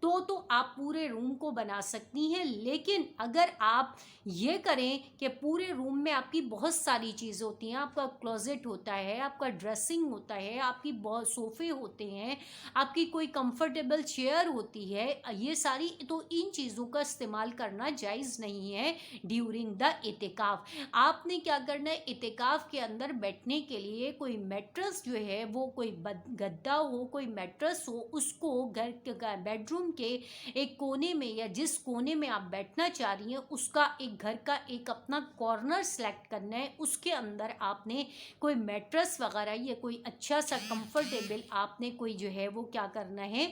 تو آپ پورے روم کو بنا سکتی ہیں. لیکن اگر آپ یہ کریں کہ پورے روم میں آپ کی بہت ساری چیزیں ہوتی ہیں، آپ کا کلوزٹ ہوتا ہے، آپ کا ڈریسنگ ہوتا ہے، آپ کی بہت صوفے ہوتے ہیں، آپ کی کوئی کمفرٹیبل چیئر ہوتی ہے، یہ ساری، تو ان چیزوں کا استعمال کرنا جائز نہیں ہے ڈیورنگ دا اعتکاف. آپ نے کیا کرنا ہے، اعتکاف کے اندر بیٹھنے کے لیے کوئی میٹرس جو ہے وہ کوئی گدا ہو، کوئی میٹرس ہو، اس کو گھر بیڈ روم کے ایک کونے میں یا جس کونے میں آپ بیٹھنا چاہ رہی ہیں اس کا ایک گھر کا ایک اپنا کارنر سلیکٹ کرنا ہے. اس کے اندر آپ نے کوئی میٹرس وغیرہ یا کوئی اچھا سا کمفرٹیبل آپ نے کوئی جو ہے وہ کیا کرنا ہے،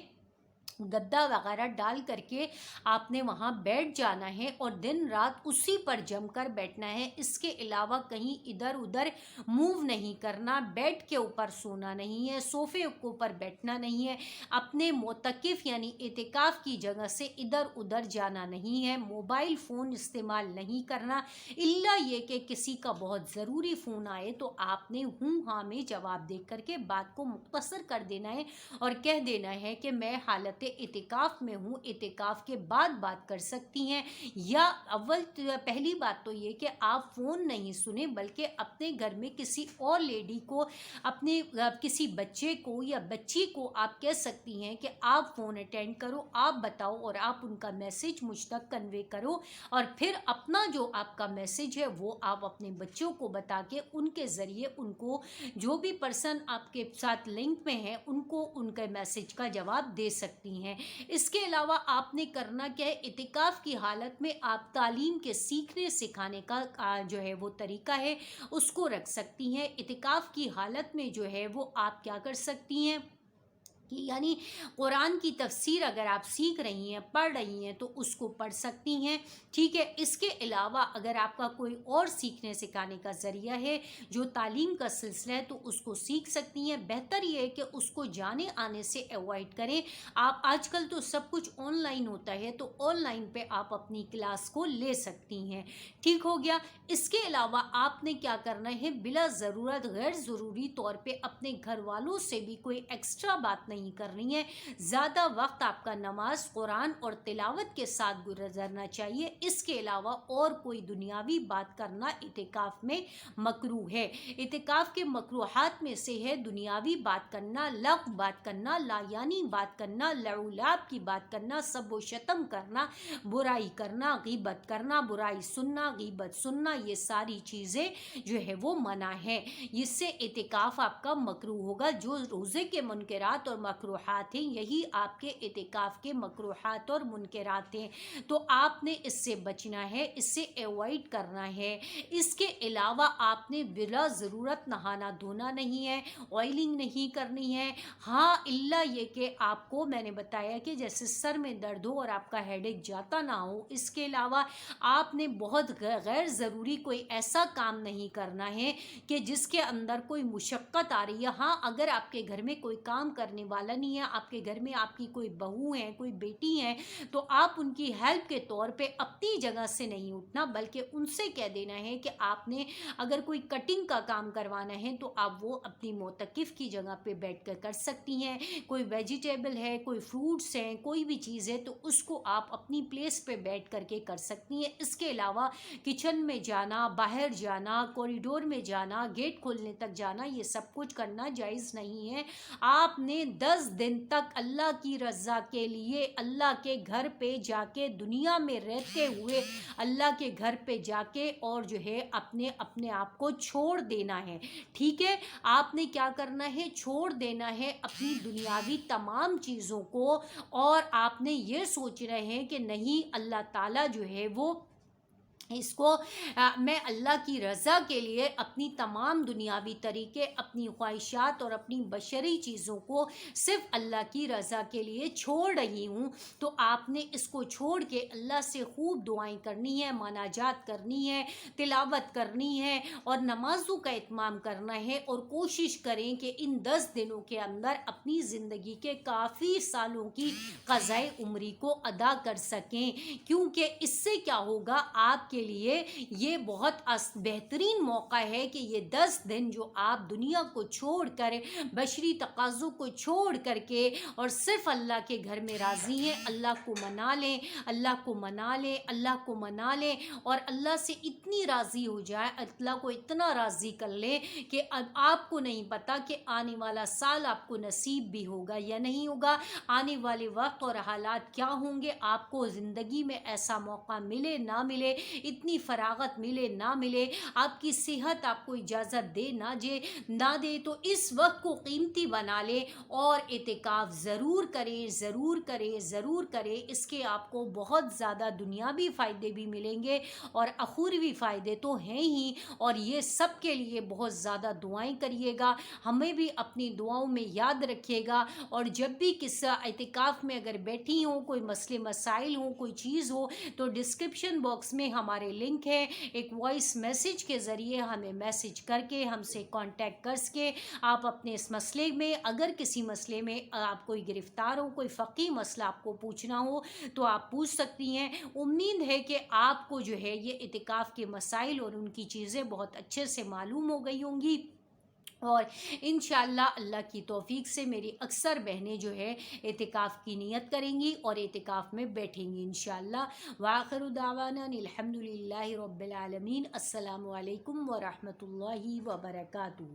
گدا وغیرہ ڈال کر کے آپ نے وہاں بیٹھ جانا ہے اور دن رات اسی پر جم کر بیٹھنا ہے. اس کے علاوہ کہیں ادھر ادھر موو نہیں کرنا، بیڈ کے اوپر سونا نہیں ہے، صوفے کے اوپر بیٹھنا نہیں ہے، اپنے معتکف یعنی اعتکاف کی جگہ سے ادھر ادھر جانا نہیں ہے، موبائل فون استعمال نہیں کرنا، الا یہ کہ کسی کا بہت ضروری فون آئے تو آپ نے ہوں ہاں میں جواب دے کر کے بات کو مختصر کر دینا ہے اور کہہ دینا ہے کہ میں حالت اعتکاف میں ہوں، اعتکاف کے بعد بات کر سکتی ہیں. یا پہلی بات تو یہ کہ آپ فون نہیں سنیں بلکہ اپنے گھر میں کسی اور لیڈی کو، اپنے کسی بچے کو یا بچی کو آپ کہہ سکتی ہیں کہ آپ فون اٹینڈ کرو، آپ بتاؤ اور آپ ان کا میسج مجھ تک کنوے کرو، اور پھر اپنا جو آپ کا میسج ہے وہ آپ اپنے بچوں کو بتا کے ان کے ذریعے ان کو، جو بھی پرسن آپ کے ساتھ لنک میں ہیں، ان کو ان کے میسج کا جواب دے سکتی ہیں. اس کے علاوہ آپ نے کرنا کیا ہے، اعتکاف کی حالت میں آپ تعلیم کے سیکھنے سکھانے کا جو ہے وہ طریقہ ہے اس کو رکھ سکتی ہیں. اعتکاف کی حالت میں جو ہے وہ آپ کیا کر سکتی ہیں کہ یعنی قرآن کی تفسیر اگر آپ سیکھ رہی ہیں، پڑھ رہی ہیں تو اس کو پڑھ سکتی ہیں. ٹھیک ہے. اس کے علاوہ اگر آپ کا کوئی اور سیکھنے سکھانے کا ذریعہ ہے جو تعلیم کا سلسلہ ہے تو اس کو سیکھ سکتی ہیں. بہتر یہ ہے کہ اس کو جانے آنے سے ایوائڈ کریں. آپ آج کل تو سب کچھ آن لائن ہوتا ہے تو آن لائن پہ آپ اپنی کلاس کو لے سکتی ہیں. ٹھیک ہو گیا. اس کے علاوہ آپ نے کیا کرنا ہے، بلا ضرورت غیر ضروری طور پہ اپنے گھر والوں سے بھی کوئی ایکسٹرا بات نہیں کرنی ہے. زیادہ وقت آپ کا نماز، قرآن اور تلاوت کے ساتھ گزرنا چاہیے. اس کے علاوہ اور کوئی دنیاوی بات کرنا اعتکاف میں مکروہ ہے. اعتکاف کے مکروہات میں سے ہے دنیاوی بات کرنا، لغو بات کرنا، لا یعنی بات کرنا، لعو لعب کی بات کرنا، سب و شتم کرنا، برائی کرنا، غیبت کرنا، برائی سننا، غیبت سننا، یہ ساری چیزیں جو ہے وہ منع ہے. اس سے اعتکاف آپ کا مکروہ ہوگا. جو روزے کے منکرات اور مکروہات ہیں یہی آپ کے اعتکاف کے مکروہات اور منکرات ہیں، تو آپ نے اس سے بچنا ہے، اس سے ایوائڈ کرنا ہے. اس کے علاوہ آپ نے بلا ضرورت نہانا دھونا نہیں ہے، آئلنگ نہیں کرنی ہے. ہاں الا یہ کہ آپ کو میں نے بتایا کہ جیسے سر میں درد ہو اور آپ کا ہیڈ ایک جاتا نہ ہو. اس کے علاوہ آپ نے بہت غیر ضروری کوئی ایسا کام نہیں کرنا ہے کہ جس کے اندر کوئی مشقت آ رہی ہے. ہاں اگر آپ کے گھر میں کوئی کام کرنے والا نہیں ہے، آپ کے گھر میں آپ کی کوئی بہو ہے، کوئی بیٹی ہے، تو آپ ان کی ہیلپ کے طور پہ اپنی جگہ سے نہیں اٹھنا بلکہ ان سے کہہ دینا ہے کہ آپ نے اگر کوئی کٹنگ کا کام کروانا ہے تو آپ وہ اپنی معتکف کی جگہ پہ بیٹھ کر کر سکتی ہیں. کوئی ویجیٹیبل ہے، کوئی فروٹس ہیں، کوئی بھی چیز ہے تو اس کو آپ اپنی پلیس پہ بیٹھ کر کے کر سکتی ہیں. اس کے علاوہ کچن میں جانا، باہر جانا، کوریڈور میں جانا، گیٹ کھولنے تک جانا، یہ سب کچھ کرنا جائز نہیں ہے. آپ نے 10 دن تک اللہ کی رضا کے لیے اللہ کے گھر پہ جا کے، دنیا میں رہتے ہوئے اللہ کے گھر پہ جا کے اور جو ہے اپنے آپ کو چھوڑ دینا ہے. ٹھیک ہے. آپ نے کیا کرنا ہے، چھوڑ دینا ہے اپنی دنیاوی تمام چیزوں کو، اور آپ نے یہ سوچ رہے ہیں کہ نہیں اللہ تعالیٰ جو ہے وہ اس کو میں اللہ کی رضا کے لیے اپنی تمام دنیاوی طریقے، اپنی خواہشات اور اپنی بشری چیزوں کو صرف اللہ کی رضا کے لیے چھوڑ رہی ہوں. تو آپ نے اس کو چھوڑ کے اللہ سے خوب دعائیں کرنی ہے، مناجات کرنی ہے، تلاوت کرنی ہے اور نمازوں کا اہتمام کرنا ہے. اور کوشش کریں کہ ان 10 دنوں کے اندر اپنی زندگی کے کافی سالوں کی قضائے عمری کو ادا کر سکیں، کیونکہ اس سے کیا ہوگا، آپ کے کے لیے یہ بہت بہترین موقع ہے کہ یہ 10 دن جو آپ دنیا کو چھوڑ کر، بشری تقاضوں کو چھوڑ کر کے اور صرف اللہ کے گھر میں راضی ہیں، اللہ کو منا لیں، اللہ کو منا لیں، اللہ کو منا لیں اور اللہ سے اتنی راضی ہو جائے، اللہ کو اتنا راضی کر لیں کہ اب آپ کو نہیں پتا کہ آنے والا سال آپ کو نصیب بھی ہوگا یا نہیں ہوگا، آنے والے وقت اور حالات کیا ہوں گے، آپ کو زندگی میں ایسا موقع ملے نہ ملے، اتنی فراغت ملے نہ ملے، آپ کی صحت آپ کو اجازت دے نہ دے تو اس وقت کو قیمتی بنا لے اور اعتکاف ضرور کریں، ضرور کریں، ضرور کریں۔ اس کے آپ کو بہت زیادہ دنیاوی فائدے بھی ملیں گے اور اخروی فائدے تو ہیں ہی، اور یہ سب کے لیے بہت زیادہ دعائیں کریے گا، ہمیں بھی اپنی دعاؤں میں یاد رکھیے گا، اور جب بھی کسی اعتکاف میں اگر بیٹھی ہوں، کوئی مسئلے مسائل ہوں، کوئی چیز ہو تو ڈسکرپشن باکس میں ہمارے لنک ہے، ایک وائس میسیج کے ذریعے ہمیں میسیج کر کے ہم سے کانٹیکٹ کر کے آپ اپنے اس مسئلے میں، اگر کسی مسئلے میں آپ کوئی گرفتار ہو، کوئی فقہی مسئلہ آپ کو پوچھنا ہو تو آپ پوچھ سکتی ہیں۔ امید ہے کہ آپ کو جو ہے یہ اعتکاف کے مسائل اور ان کی چیزیں بہت اچھے سے معلوم ہو گئی ہوں گی، اور انشاءاللہ اللہ کی توفیق سے میری اکثر بہنیں جو ہے اعتکاف کی نیت کریں گی اور اعتکاف میں بیٹھیں گی انشاءاللہ۔ وآخر دعوانا الحمدللہ رب العالمین۔ السلام علیکم ورحمۃ اللہ وبرکاتہ۔